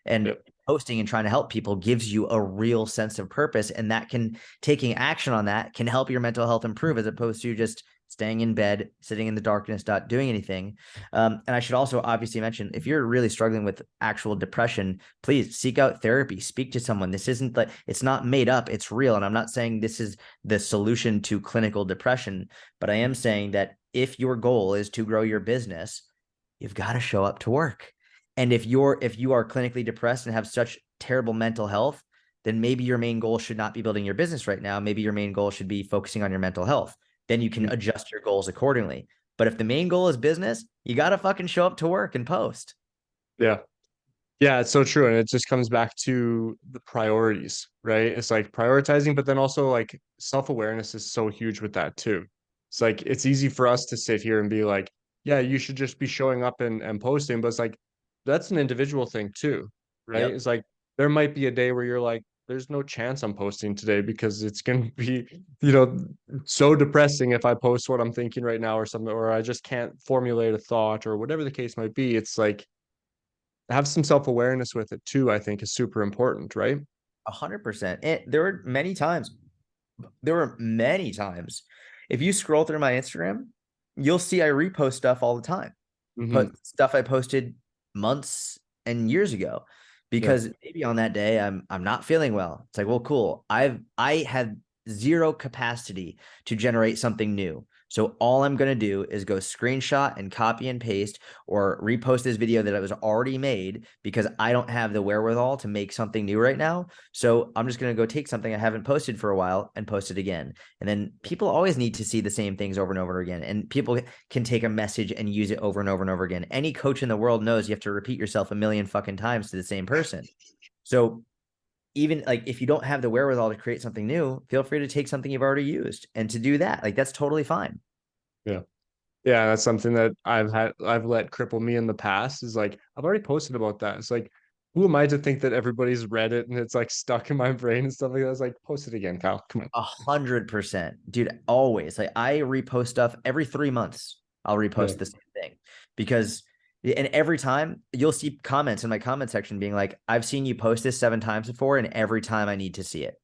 And
Yep.
posting and trying to help people gives you a real sense of purpose. And that can taking action on that can help your mental health improve as opposed to just staying in bed, sitting in the darkness, not doing anything. And I should also obviously mention if you're really struggling with actual depression, please seek out therapy, speak to someone. This isn't like it's not made up, it's real. And I'm not saying this is the solution to clinical depression, but I am saying that if your goal is to grow your business, you've got to show up to work. And if you are clinically depressed and have such terrible mental health, then maybe your main goal should not be building your business right now. Maybe your main goal should be focusing on your mental health. Then you can
Mm.
adjust your goals accordingly. But if the main goal is business, you got to fucking show up to work and post.
Yeah. Yeah, it's so true. And it just comes back to the priorities, right? It's like prioritizing, but then also like self-awareness is so huge with that too. It's like it's easy for us to sit here and be like, yeah, you should just be showing up and posting, but it's like that's an individual thing too, right?
Yep.
It's like there might be a day where you're like, there's no chance I'm posting today because it's gonna be, you know, so depressing if I post what I'm thinking right now or something, or I just can't formulate a thought or whatever the case might be. It's like have some self-awareness with it too, I think is super important, right?
100%. There were many times. There were many times. If you scroll through my Instagram, you'll see I repost stuff all the time.
Hmm.
Put stuff I posted months and years ago
Yeah.
because maybe on that day I'm not feeling well. It's like, well, cool. I had zero capacity to generate something new. So all I'm going to do is go screenshot and copy and paste or repost this video that I was already made because I don't have the wherewithal to make something new right now. So I'm just going to go take something I haven't posted for a while and post it again. And then people always need to see the same things over and over again. And people can take a message and use it over and over and over again. Any coach in the world knows you have to repeat yourself a million fucking times to the same person. So even like if you don't have the wherewithal to create something new, feel free to take something you've already used and to do that. Like that's totally fine.
Yeah. Yeah, that's something that I've let cripple me in the past is like I've already posted about that. It's like who am I to think that everybody's read it and it's like stuck in my brain and stuff like that? It's like post it again, Kyle. Come on.
100%, dude. Always like I repost stuff every 3 months. I'll
Yeah.
repost the same thing because, and every time you'll see comments in my comment section being like, I've seen you post this 7 times before, and every time I need to see it.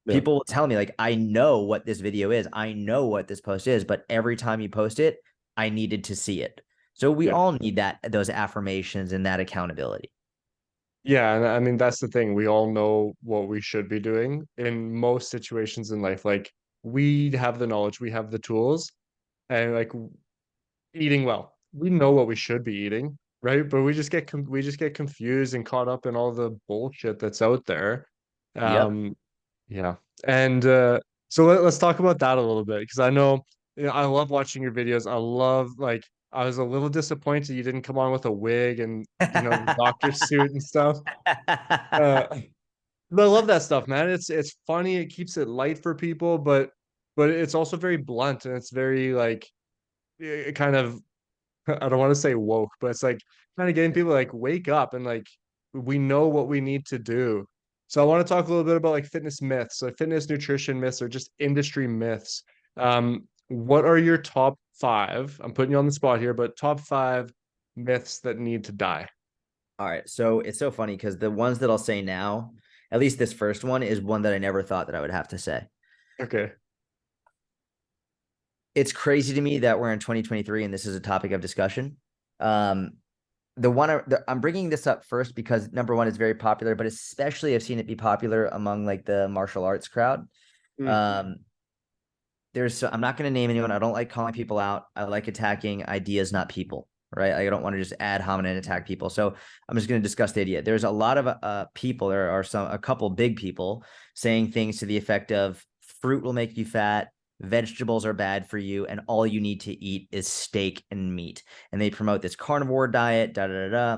Yeah.
People will tell me like, I know what this video is, I know what this post is, but every time you post it, I needed to see it. So we
Yeah.
all need those affirmations and that accountability.
Yeah, and I mean that's the thing. We all know what we should be doing in most situations in life. Like we have the knowledge, we have the tools, and like eating well. We know what we should be eating, right? But we just get confused and caught up in all the bullshit that's out there.
Yep.
Um, yeah. And so let's talk about that a little bit because I know, you know, I love watching your videos. I love like I was a little disappointed you didn't come on with a wig and you know the doctor suit and stuff. Uh, but I love that stuff, man. It's funny. It keeps it light for people, but it's also very blunt and it's very like it kind of I don't want to say woke, but it's like kind of getting people like wake up and like we know what we need to do. So I want to talk a little bit about like fitness myths, like fitness nutrition myths, or just industry myths. What are your top five? I'm putting you on the spot here, but top five myths that need to die.
All right. So it's so funny because the ones that I'll say now, at least this first one, is one that I never thought that I would have to say.
Okay.
It's crazy to me that we're in 2023 and this is a topic of discussion. Um, I'm bringing this up first because number one, it's very popular, but especially I've seen it be popular among like the martial arts crowd.
Mm.
Um, I'm not going to name anyone. I don't like calling people out. I like attacking ideas, not people. Right. I don't want to just ad hominem attack people. So I'm just going to discuss the idea. There's a lot of people. There are a couple big people saying things to the effect of fruit will make you fat, vegetables are bad for you, and all you need to eat is steak and meat. And they promote this carnivore diet. Da da da da.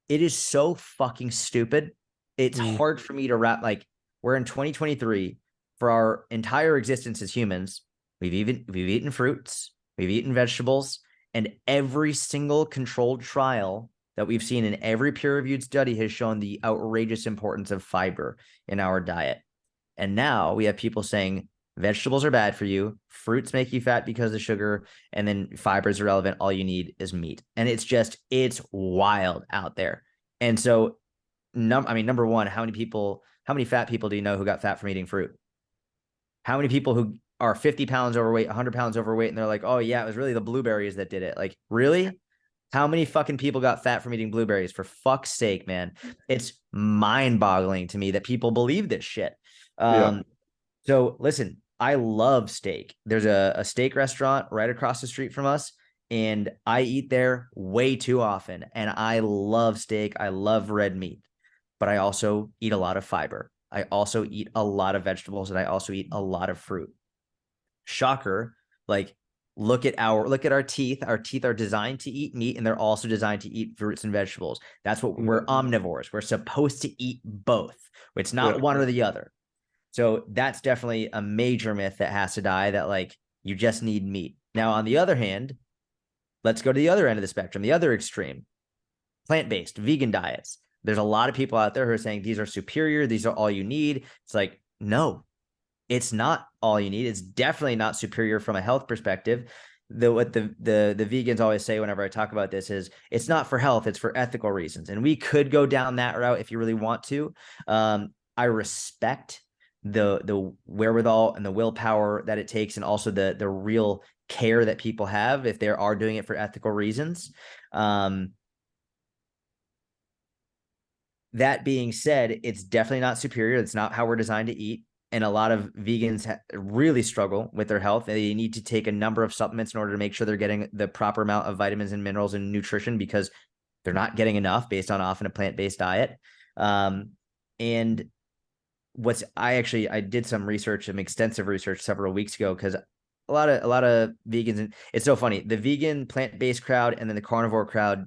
It is so fucking stupid. It's
Mm.
hard for me to wrap. Like we're in 2023. For our entire existence as humans, we've eaten fruits, we've eaten vegetables, and every single controlled trial that we've seen in every peer-reviewed study has shown the outrageous importance of fiber in our diet. And now we have people saying vegetables are bad for you, fruits make you fat because of sugar, and then fiber is irrelevant. All you need is meat. And it's wild out there. And so, number one, how many fat people do you know who got fat from eating fruit? How many people who are 50 pounds overweight, 100 pounds overweight, and they're like, oh, yeah, it was really the blueberries that did it. Like, really? How many fucking people got fat from eating blueberries? For fuck's sake, man. It's mind boggling to me that people believe this shit.
Yeah.
So listen, I love steak. There's a steak restaurant right across the street from us. and I eat there way too often. And I love steak. I love red meat, but I also eat a lot of fiber. I also eat a lot of vegetables, and I also eat a lot of fruit. Shocker. Like, look at our teeth. Our teeth are designed to eat meat, and they're also designed to eat fruits and vegetables. That's what we're omnivores. We're supposed to eat both. It's not one or the other. So that's definitely a major myth that has to die, that like you just need meat. Now, on the other hand, let's go to the other end of the spectrum, the other extreme, plant-based vegan diets. There's a lot of people out there who are saying these are superior, these are all you need. It's like, no, it's not all you need. It's definitely not superior from a health perspective. What the vegans always say whenever I talk about this is it's not for health, it's for ethical reasons. And we could go down that route if you really want to. I respect the wherewithal and the willpower that it takes, and also the real care that people have if they are doing it for ethical reasons. That being said, it's definitely not superior. It's not how we're designed to eat. And a lot of vegans really struggle with their health. They need to take a number of supplements in order to make sure they're getting the proper amount of vitamins and minerals and nutrition, because they're not getting enough based on often a plant-based diet. And I did some research, some extensive research several weeks ago, because a lot of vegans, and it's so funny, the vegan plant-based crowd and then the carnivore crowd,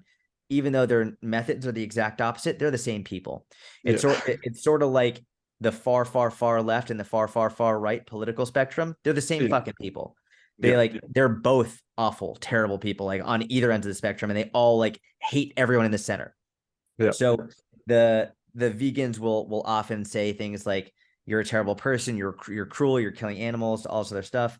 even though their methods are the exact opposite, they're the same people. It's sort of like the far, far, far left and the far, far, far right political spectrum. They're the same fucking people. They're both awful, terrible people, like on either end of the spectrum, and they all like hate everyone in the center. So the vegans will often say things like, you're a terrible person, you're cruel, you're killing animals, all this other stuff.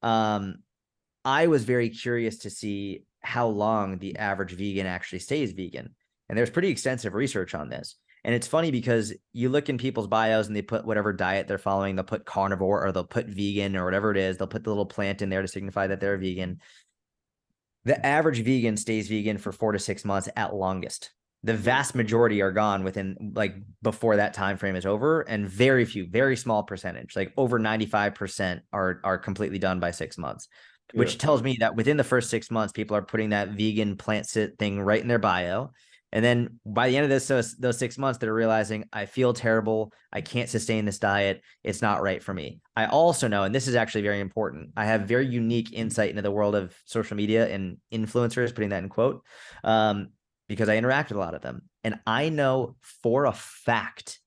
I was very curious to see how long the average vegan actually stays vegan. And there's pretty extensive research on this. And it's funny because you look in people's bios and they put whatever diet they're following, they'll put carnivore or they'll put vegan or whatever it is. They'll put the little plant in there to signify that they're vegan. The average vegan stays vegan for 4 to 6 months at longest. The vast majority are gone within, like, before that time frame is over, and very few, very small percentage, like over 95% are completely done by 6 months, which tells me that within the first 6 months, people are putting that vegan plant sit thing right in their bio. And then by the end of those 6 months, they're realizing, I feel terrible. I can't sustain this diet. It's not right for me. I also know, and this is actually very important, I have very unique insight into the world of social media and influencers, putting that in quote, because I interact with a lot of them. And I know for a fact,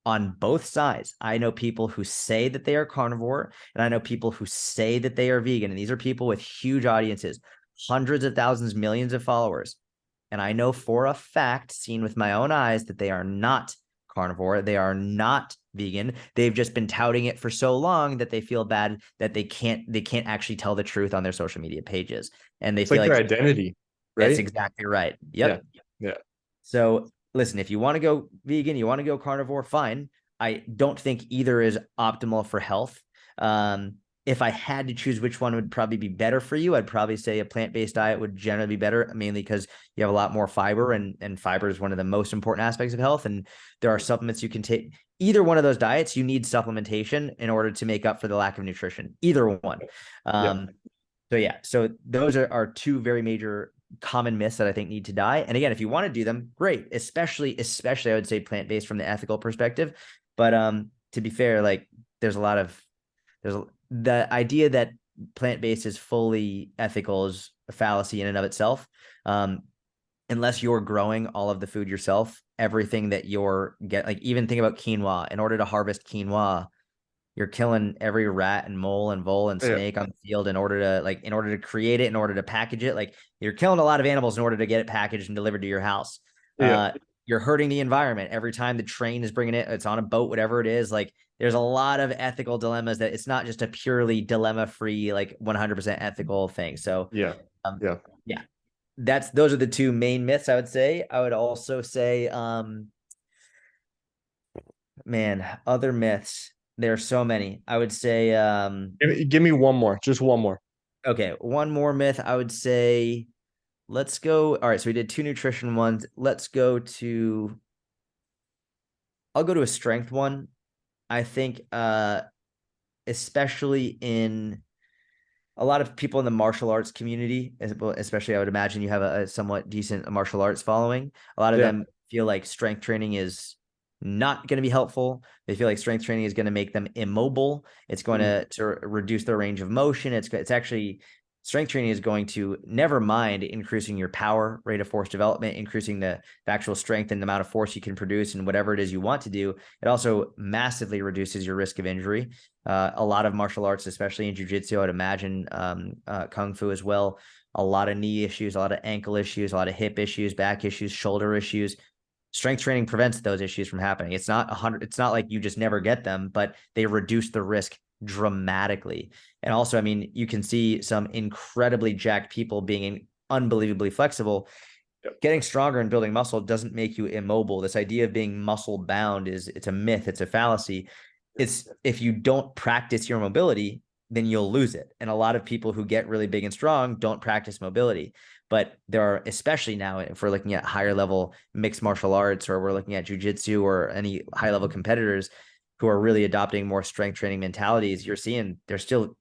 on both sides, I know people who say that they are carnivore, and I know people who say that they are vegan. And these are people with huge audiences, hundreds of thousands, millions of followers. And I know for a fact, seen with my own eyes, that they are not carnivore. They are not vegan. They've just been touting it for so long that they feel bad that they can't actually tell the truth on their social media pages. And they
It's
feel
like their identity, right?
That's exactly right. Yep.
Yeah.
So listen, if you want to go vegan, you want to go carnivore, fine. I don't think either is optimal for health. If I had to choose which one would probably be better for you, I'd probably say a plant-based diet would generally be better, mainly because you have a lot more fiber, and fiber is one of the most important aspects of health. And there are supplements you can take. Either one of those diets, you need supplementation in order to make up for the lack of nutrition. Either one. So those are two very major common myths that I think need to die. And again, if you want to do them, great. Especially I would say plant-based from the ethical perspective. But to be fair, like there's the idea that plant-based is fully ethical is a fallacy in and of itself. Unless you're growing all of the food yourself, everything that like, even think about quinoa. In order to harvest quinoa, you're killing every rat and mole and vole and snake on the field in order to create it, in order to package it. Like, you're killing a lot of animals in order to get it packaged and delivered to your house. You're hurting the environment every time the train is bringing it's on a boat, whatever it is. Like, there's a lot of ethical dilemmas, that it's not just a purely dilemma-free, like 100% ethical thing. So those are the two main myths I would say. I would also say, other myths. There are so many. I would say,
give me one more, just one more.
Okay, one more myth. I would say, let's go. All right, so we did two nutrition ones. I'll go to a strength one. I think, especially in a lot of people in the martial arts community, especially I would imagine you have a somewhat decent martial arts following. A lot of
Yeah.
them feel like strength training is not going to be helpful. They feel like strength training is going to make them immobile. It's going
Mhm.
to reduce their range of motion. It's actually strength training is going to, never mind increasing your power, rate of force development, increasing the actual strength and the amount of force you can produce and whatever it is you want to do. It also massively reduces your risk of injury. A lot of martial arts, especially in jiu-jitsu, I'd imagine kung fu as well, a lot of knee issues, a lot of ankle issues, a lot of hip issues, back issues, shoulder issues. Strength training prevents those issues from happening. It's not 100, it's not like you just never get them, but they reduce the risk dramatically. And also, I mean, you can see some incredibly jacked people being unbelievably flexible.
Yep.
Getting stronger and building muscle doesn't make you immobile. This idea of being muscle bound it's a myth, it's a fallacy. It's, if you don't practice your mobility, then you'll lose it. And a lot of people who get really big and strong don't practice mobility. But there are, especially now, if we're looking at higher level mixed martial arts, or we're looking at jujitsu or any high level competitors who are really adopting more strength training mentalities, you're seeing they're still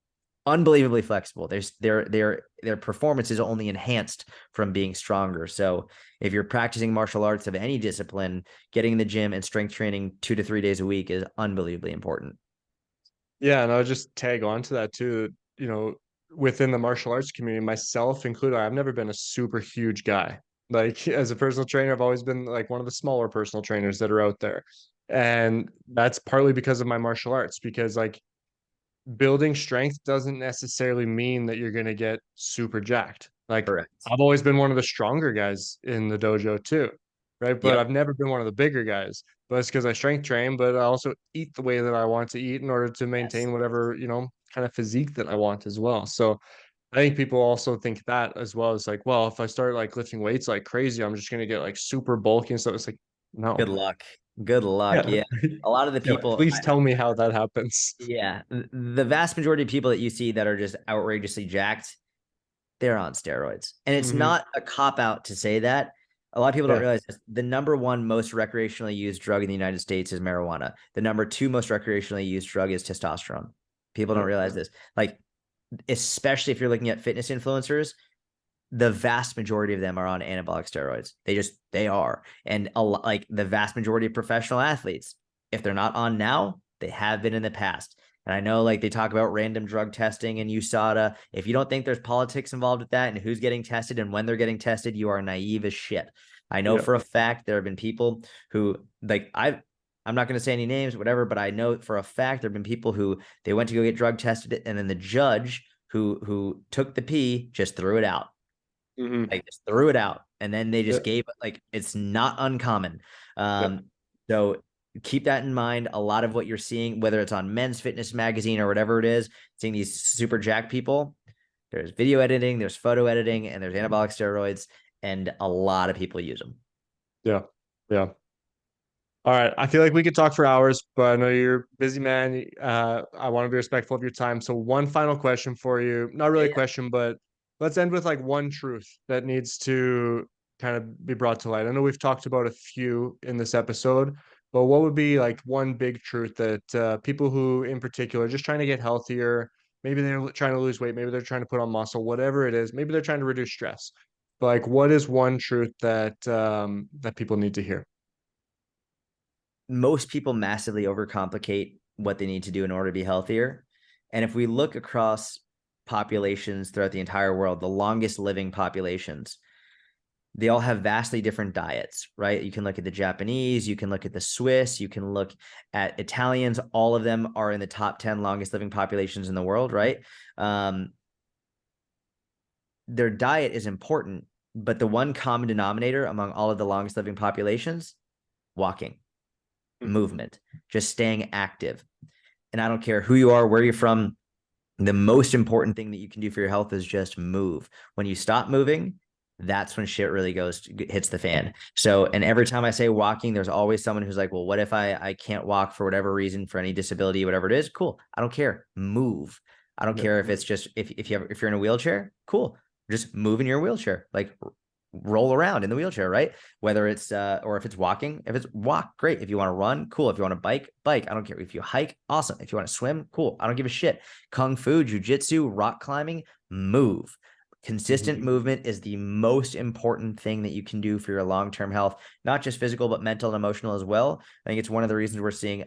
unbelievably flexible. Their performance is only enhanced from being stronger. So if you're practicing martial arts of any discipline, getting in the gym and strength training 2 to 3 days a week is unbelievably important.
Yeah, and I'll just tag on to that too. You know, within the martial arts community, myself included, I've never been a super huge guy. Like as a personal trainer, I've always been like one of the smaller personal trainers that are out there. And that's partly because of my martial arts, because like building strength doesn't necessarily mean that you're going to get super jacked. Like
Correct.
I've always been one of the stronger guys in the dojo too, right? But
Yep.
I've never been one of the bigger guys. But it's because I strength train, but I also eat the way that I want to eat in order to
Yes.
maintain whatever, you know, kind of physique that I want as well. So I think people also think that as well. It's like, well, if I start like lifting weights like crazy, I'm just going to get like super bulky and stuff. It's like,
Good
no.
luck. Good luck.
Yeah.
Yeah. A lot of the
Yeah.
people,
Please tell me how that happens.
yeah, the vast majority of people that you see that are just outrageously jacked, they're on steroids. And it's
Hmm.
not a cop out to say that. A lot of people don't
Yeah.
realize this. The number one most recreationally used drug in the United States is marijuana. The number two most recreationally used drug is testosterone. People don't
Yep.
realize this. Like, especially if you're looking at fitness influencers, the vast majority of them are on anabolic steroids. They are. And like the vast majority of professional athletes, if they're not on now, they have been in the past. And I know like they talk about random drug testing and USADA. If you don't think there's politics involved with that and who's getting tested and when they're getting tested, you are naive as shit. I know
Yeah.
for a fact there have been people who like I'm not going to say any names, whatever, but I know for a fact there have been people who they went to go get drug tested and then the judge who took the pee just threw it out,
Hmm.
like just threw it out, and then they
Yeah.
just gave, like, it's not uncommon.
Yeah.
So keep that in mind. A lot of what you're seeing, whether it's on Men's Fitness magazine or whatever it is, seeing these super jack people, there's video editing, there's photo editing, and there's anabolic steroids, and a lot of people use them.
Yeah. Yeah. All right. I feel like we could talk for hours, but I know you're a busy man. I want to be respectful of your time. So one final question for you. Not really a
Yeah.
question, but let's end with like one truth that needs to kind of be brought to light. I know we've talked about a few in this episode, but what would be like one big truth that people who in particular are just trying to get healthier, maybe they're trying to lose weight, maybe they're trying to put on muscle, whatever it is, maybe they're trying to reduce stress. But like what is one truth that that people need to hear?
Most people massively overcomplicate what they need to do in order to be healthier. And if we look across populations throughout the entire world, the longest living populations, they all have vastly different diets, right? You can look at the Japanese, you can look at the Swiss, you can look at Italians. All of them are in the top 10 longest living populations in the world, right? Um, their diet is important, but the one common denominator among all of the longest living populations, walking, movement, just staying active. And I don't care who you are, where you're from, the most important thing that you can do for your health is just move. When you stop moving, that's when shit really hits the fan. So, and every time I say walking, there's always someone who's like, well, what if I can't walk for whatever reason, for any disability, whatever it is? Cool. I don't care. Move. I don't
Yeah.
care if it's just if you're in a wheelchair, cool. Just move in your wheelchair. Like, roll around in the wheelchair, right? Whether it's or if it's walking, if it's walk, great. If you want to run, cool. If you want to bike, bike. I don't care. If you hike, awesome. If you want to swim, cool. I don't give a shit. Kung fu, jujitsu, rock climbing, move. Consistent movement is the most important thing that you can do for your long-term health, not just physical, but mental and emotional as well. I think it's one of the reasons we're seeing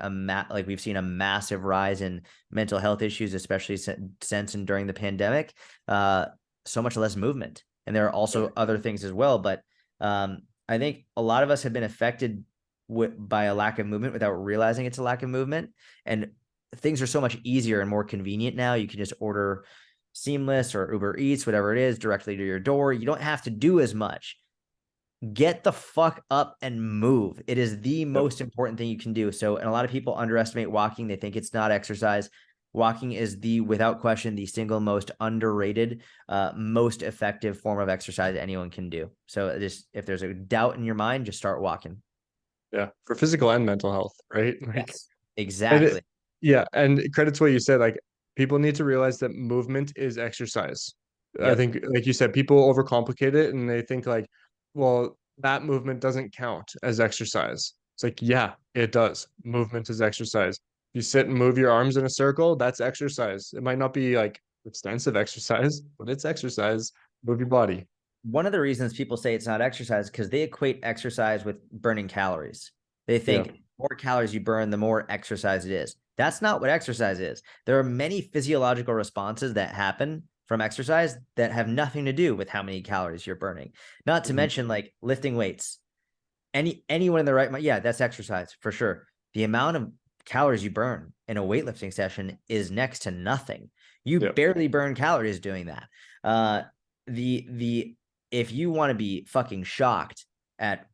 we've seen a massive rise in mental health issues, especially since and during the pandemic. So much less movement. And there are also other things as well. But I think a lot of us have been affected by a lack of movement without realizing it's a lack of movement. And things are so much easier and more convenient now. You can just order Seamless or Uber Eats, whatever it is, directly to your door. You don't have to do as much. Get the fuck up and move. It is the most important thing you can do. So, and a lot of people underestimate walking. They think it's not exercise. Walking is without question, the single most underrated, most effective form of exercise anyone can do. So just, if there's a doubt in your mind, just start walking.
Yeah. For physical and mental health, right? Like,
yes, exactly.
Yeah. And credit to what you said, like people need to realize that movement is exercise. I think, like you said, people overcomplicate it and they think like, well, that movement doesn't count as exercise. It's like, yeah, it does. Movement is exercise. You sit and move your arms in a circle, that's exercise. It might not be like extensive exercise, but it's exercise. Move your body.
One of the reasons people say it's not exercise because they equate exercise with burning calories. They think the more calories you burn, the more exercise it is. That's not what exercise is. There are many physiological responses that happen from exercise that have nothing to do with how many calories you're burning. Not to mention like lifting weights. Anyone in the right mind, yeah, that's exercise for sure. The amount of calories you burn in a weightlifting session is next to nothing. You barely burn calories doing that. If you want to be fucking shocked at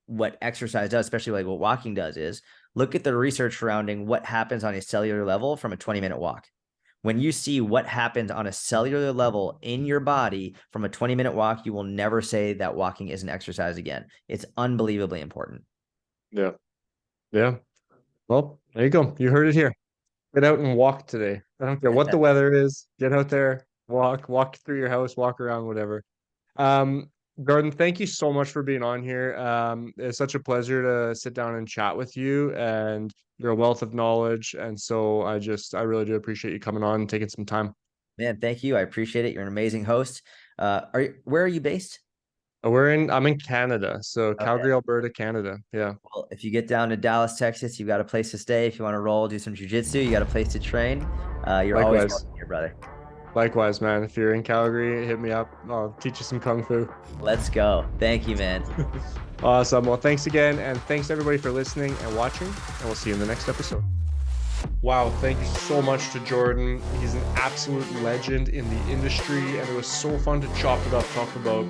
what exercise does, especially like what walking does, is look at the research surrounding what happens on a cellular level from a 20-minute walk. When you see what happens on a cellular level in your body from a 20-minute walk, you will never say that walking is an exercise again. It's unbelievably important.
Yeah. Yeah. Well, there you go. You heard it here. Get out and walk today. I don't care what the weather is. Get out there, walk through your house, walk around, whatever. Gordon, thank you so much for being on here. It's such a pleasure to sit down and chat with you, and you're a wealth of knowledge. And so I really do appreciate you coming on and taking some time.
Man, thank you. I appreciate it. You're an amazing host. Where are you based?
I'm in Canada, so Calgary,
Okay.
Alberta, Canada. Yeah.
Well, if you get down to Dallas, Texas, you've got a place to stay. If you want to roll, do some jiu-jitsu, you got a place to train. You're always
Likewise.
welcome here, brother.
Likewise, man. If you're in Calgary, hit me up. I'll teach you some Kung Fu.
Let's go. Thank you, man.
Awesome. Well, thanks again. And thanks everybody for listening and watching. And we'll see you in the next episode. Wow. Thank you so much to Jordan. He's an absolute legend in the industry. And it was so fun to chop it up, talk about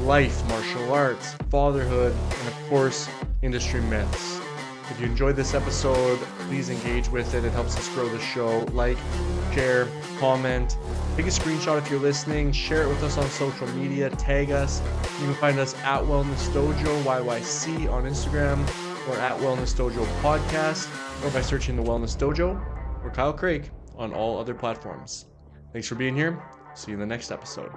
life, martial arts, fatherhood, and of course, industry myths. If you enjoyed this episode, please engage with it. It helps us grow the show. Like, share, comment, take a screenshot if you're listening, share it with us on social media, tag us. You can find us at Wellness Dojo, YYC on Instagram, or at Wellness Dojo Podcast, or by searching the Wellness Dojo or Kyle Craig on all other platforms. Thanks for being here. See you in the next episode.